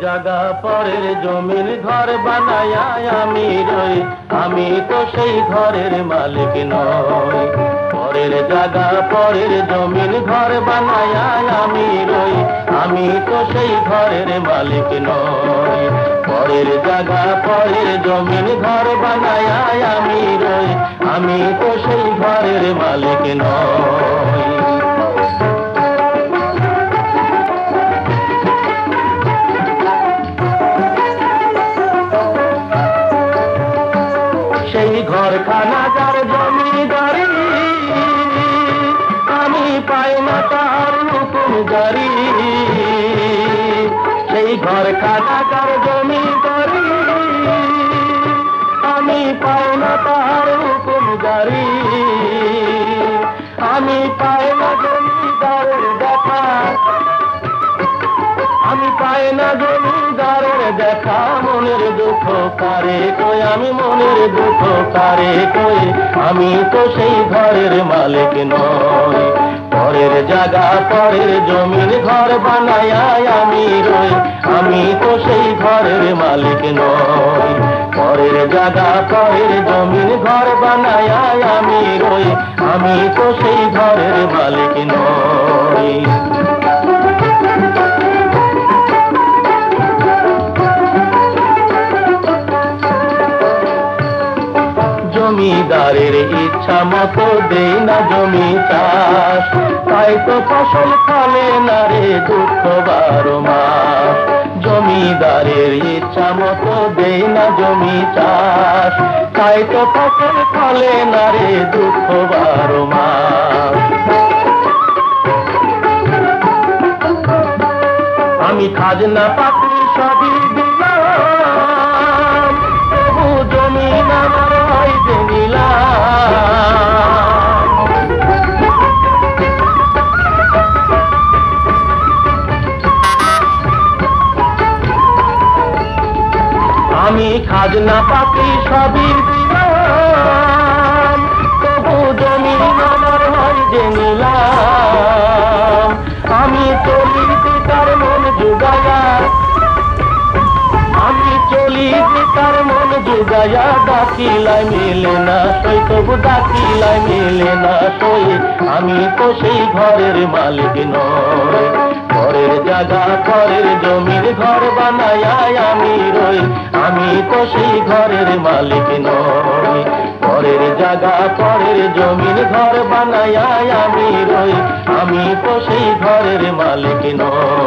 জায়গা পরের জমির ঘর বানায়া আমি রই, আমি তো সেই ঘরের মালিক নই। পরের জায়গা পরের জমির ঘর বানায়া আমি রই, আমি তো সেই ঘরের মালিক নই। পরের জায়গা পরের জমির ঘর বানায়া আমি রই, আমি তো সেই ঘরের মালিক নই। সেই ঘরখানা যার জমিদারি, আমি পাই না তার হুকুম জারি। সেই ঘরখানা যার জমিদারি, আমি পাই না তার হুকুম জারি। আমি পাই না জমিদারের দেখা, আমি পাই না জমিদারের দেখা। মনের দুঃখ কারে কই, আমি মনের দুঃখ কারে কই, আমি তো সেই ঘরের মালিক নই। পরের জায়গা পরের জমির ঘর বানায়া আমি রই, আমি তো সেই ঘরের মালিক নই। পরের জায়গা পরের জমির ঘর বানায়া আমি রই, আমি তো সেই ঘরের মালিক নই। জমিদারের ইচ্ছা মতো দেই না জমি চাষ, তাই তো ফসল ফলে না রে দুঃখ 12 মাস। জমিদারের ইচ্ছা মতো দেই না জমি চাষ, তাই তো ফসল ফলে না রে দুঃখ 12 মাস। আমি খাজনা পাতি সবই দিলাম, তবু জমিন আমার হয় যে নিলাম। আমি খাজনা পাতি সবই দিলাম, তবু জমিন আমার হয় যে নিলাম। আমি চলি তার মন জুগায়া, আমি চলি তার মন জুগায়া। ডাকিলাই মেলে না সই, তবু ডাকিলাই মেলে না সই, আমি তো সেই ঘরের মালিক নই। পরের জায়গা পরের জমির ঘর বানায়া আমি রই, আমি তো সেই ঘরের মালিক নই। পরের জায়গা পরের জমির ঘর বানায়া আমি রই, আমি তো সেই ঘরের মালিক নই।